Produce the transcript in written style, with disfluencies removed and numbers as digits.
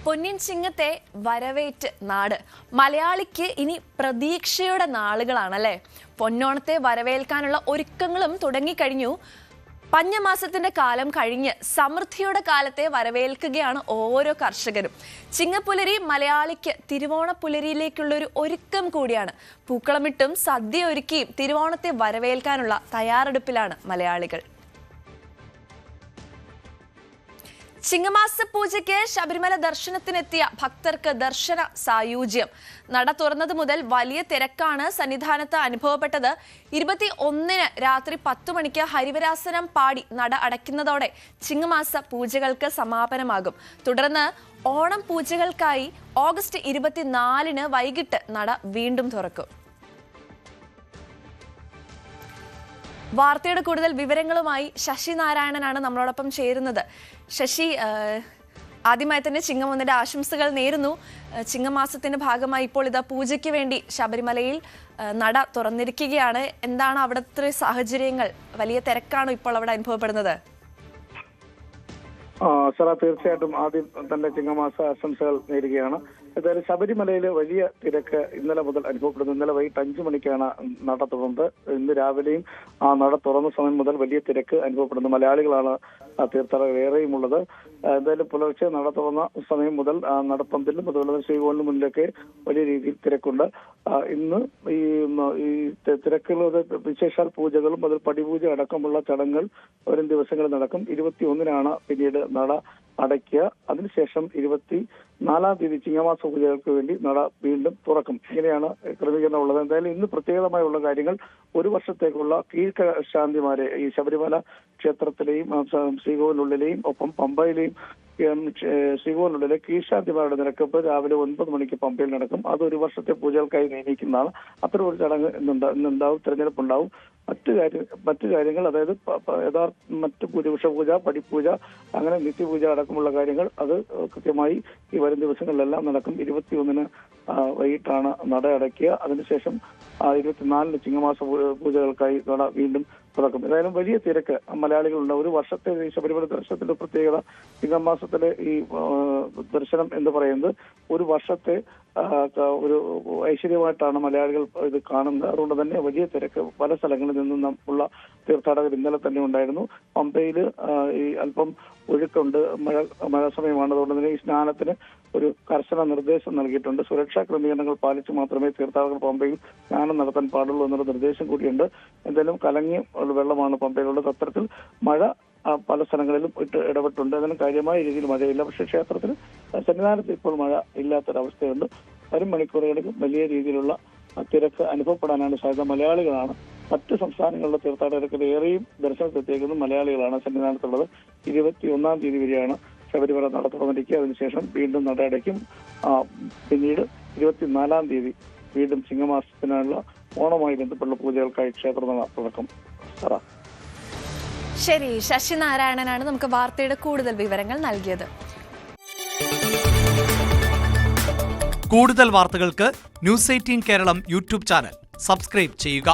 പൊന്നിൻ ചിങ്ങത്തെ വരവേറ്റ് നാട്. മലയാളിക്ക് ഇനി പ്രതീക്ഷയുടെ നാളുകളാണല്ലേ. പൊന്നോണത്തെ വരവേൽക്കാനുള്ള ഒരുക്കങ്ങളും തുടങ്ങിക്കഴിഞ്ഞു. പഞ്ഞമാസത്തിന്റെ കാലം കഴിഞ്ഞ് സമൃദ്ധിയുടെ കാലത്തെ വരവേൽക്കുകയാണ് ഓരോ കർഷകരും. ചിങ്ങപ്പുലരി മലയാളിക്ക് തിരുവോണപ്പുലരിയിലേക്കുള്ളൊരു ഒരുക്കം കൂടിയാണ്. പൂക്കളമിട്ടും സദ്യ ഒരുക്കിയും തിരുവോണത്തെ വരവേൽക്കാനുള്ള തയ്യാറെടുപ്പിലാണ് മലയാളികൾ. ചിങ്ങമാസ പൂജയ്ക്ക് ശബരിമല ദർശനത്തിനെത്തിയ ഭക്തർക്ക് ദർശന സായൂജ്യം. നട തുറന്നത് മുതൽ വലിയ തിരക്കാണ് സന്നിധാനത്ത് അനുഭവപ്പെട്ടത്. 21-ന് രാത്രി 10 മണിക്ക് ഹരിവരാസനം പാടി നട അടയ്ക്കുന്നതോടെ ചിങ്ങമാസ പൂജകൾക്ക് സമാപനമാകും. തുടർന്ന് ഓണം പൂജകൾക്കായി ഓഗസ്റ്റ് 24-ന് വൈകിട്ട് നട വീണ്ടും തുറക്കും. വാർത്തയുടെ കൂടുതൽ വിവരങ്ങളുമായി ശശി നാരായണനാണ് നമ്മളോടൊപ്പം ചേരുന്നത്. ശശി, ആദ്യമായി തന്നെ ചിങ്ങമൊന്നിന്റെ ആശംസകൾ നേരുന്നു. ചിങ്ങമാസത്തിന്റെ ഭാഗമായി ഇപ്പോൾ ഇതാ പൂജയ്ക്ക് വേണ്ടി ശബരിമലയിൽ നട തുറന്നിരിക്കുകയാണ്. എന്താണ് അവിടുത്തെ സാഹചര്യങ്ങൾ? വലിയ തിരക്കാണോ ഇപ്പോൾ അവിടെ അനുഭവപ്പെടുന്നത്? തീർച്ചയായിട്ടും ആദ്യം തന്നെ ചിങ്ങമാസ ആശംസകൾ നേരുകയാണ്. എന്തായാലും ശബരിമലയിൽ വലിയ തിരക്ക് ഇന്നലെ മുതൽ അനുഭവപ്പെടുന്നു. ഇന്നലെ വൈകിട്ട് 5 മണിക്കാണ് നട തുറന്നത്. ഇന്ന് രാവിലെയും നട തുറന്ന സമയം മുതൽ വലിയ തിരക്ക് അനുഭവപ്പെടുന്നു. മലയാളികളാണ് തീർത്ഥാടകർ ഏറെയും ഉള്ളത്. എന്തായാലും പുലർച്ചെ നട തുറന്ന സമയം മുതൽ നടപ്പന്തലിലും അതുപോലെ ശ്രീകോവിലിന് മുന്നിലൊക്കെ വലിയ രീതിയിൽ തിരക്കുണ്ട്. ഇന്ന് ഈ തിരക്കുകൾ വിശേഷാൽ പൂജകളും അതിൽ പടിപൂജ അടക്കമുള്ള ചടങ്ങുകൾ വരും ദിവസങ്ങളിൽ നടക്കും. 21-നാണ് പിന്നീട് നട അടയ്ക്കുക. അതിനുശേഷം 24-ാം തീയതി ചിങ്ങമാസ പൂജകൾക്ക് വേണ്ടി നട വീണ്ടും തുറക്കും. ഇങ്ങനെയാണ് ക്രമീകരണം ഉള്ളത്. എന്തായാലും ഇന്ന് പ്രത്യേകമായുള്ള കാര്യങ്ങൾ, ഒരു വർഷത്തേക്കുള്ള കീഴ്ശാന്തിമാരെ ഈ ശബരിമല ക്ഷേത്രത്തിലെയും ശ്രീകോവിലുള്ളിലെയും ഒപ്പം പമ്പയിലെയും ശ്രീകോവിലുള്ളിലെ കീഴ്ശാന്തിമാരുടെ നിരക്കപ്പ് രാവിലെ 9 മണിക്ക് പമ്പയിൽ നടക്കും. അത് ഒരു വർഷത്തെ പൂജകൾക്കായി നിയമിക്കുന്നതാണ്. അത്തരം ഒരു ചടങ്ങ് ഇന്നുണ്ടാവും. തെരഞ്ഞെടുപ്പുണ്ടാവും. മറ്റു കാര്യങ്ങൾ, അതായത് മറ്റു ഭൂരിപക്ഷ പൂജ, പടിപ്പൂജ, അങ്ങനെ നിത്യപൂജ അടക്കമുള്ള കാര്യങ്ങൾ അത് കൃത്യമായി ഈ വരും ദിവസങ്ങളിലെല്ലാം നടക്കും. 21-ന് വൈകിട്ടാണ് നട അടയ്ക്കുക. അതിനുശേഷം 24-ന് ചിങ്ങമാസ പൂജകൾക്കായി നട വീണ്ടും തുറക്കും. ഏതായാലും വലിയ തിരക്ക് മലയാളികളുണ്ട്. ഒരു വർഷത്തെ ശബരിമല ദർശനത്തിന്റെ പ്രത്യേകത, ചിങ്ങമാസത്തിലെ ഈ ദർശനം എന്ന് പറയുന്നത് ഒരു വർഷത്തെ ഒരു ഐശ്വര്യമായിട്ടാണ് മലയാളികൾ ഇത് കാണുന്നത്. അതുകൊണ്ട് തന്നെ വലിയ തിരക്ക് പല സ്ഥലങ്ങളിൽ നിന്നും ഉള്ള തീർത്ഥാടകർ ഇന്നലെ തന്നെ ഉണ്ടായിരുന്നു. പമ്പയിൽ ഈ അല്പം ഒഴുക്കുണ്ട്. മഴ സമയമാണ്. അതുകൊണ്ട് തന്നെ ഈ സ്നാനത്തിന് ഒരു കർശന നിർദ്ദേശം നൽകിയിട്ടുണ്ട്. സുരക്ഷാ ക്രമീകരണങ്ങൾ പാലിച്ച് മാത്രമേ തീർത്ഥാടകർ പമ്പയിൽ സ്നാനം നടത്താൻ പാടുള്ളൂ എന്നുള്ള നിർദ്ദേശം കൂടിയുണ്ട്. എന്തായാലും കലങ്ങിയ വെള്ളമാണ് പമ്പയിലുള്ളത്. അത്തരത്തിൽ മഴ പല സ്ഥലങ്ങളിലും ഇടപെട്ടുണ്ട്. അതിന് കാര്യമായ രീതിയിൽ മഴയില്ല. പക്ഷേ ക്ഷേത്രത്തിൽ സന്നിധാനത്ത് ഇപ്പോൾ മഴ ഇല്ലാത്തൊരവസ്ഥയുണ്ട്. വരും മണിക്കൂറുകളിൽ വലിയ രീതിയിലുള്ള തിരക്ക് അനുഭവപ്പെടാനാണ് സാധ്യത. മലയാളികളാണ്. മറ്റ് സംസ്ഥാനങ്ങളിലെ തീർത്ഥാടകർക്ക് ഏറെയും ദർശനത്തെത്തിയേക്കുന്നത് മലയാളികളാണ് സന്നിധാനത്തുള്ളത്. 21-ാം തീയതി വരെയാണ് ശബരിമല നട തുറന്നിരിക്കുക. അതിനുശേഷം വീണ്ടും നട അടയ്ക്കും. പിന്നീട് 24-ാം തീയതി വീണ്ടും ചിങ്ങമാസത്തിനുള്ള ഓണവുമായി ബന്ധപ്പെട്ടുള്ള പൂജകൾക്കായി ക്ഷേത്ര തുറക്കും. ശരി, ശശി നാരായണനാണ് നമുക്ക് വാർത്തയുടെ കൂടുതൽ വിവരങ്ങൾ നൽകിയത്. കൂടുതൽ വാർത്തകൾക്ക് News 18 Keralam YouTube channel subscribe ചെയ്യുക.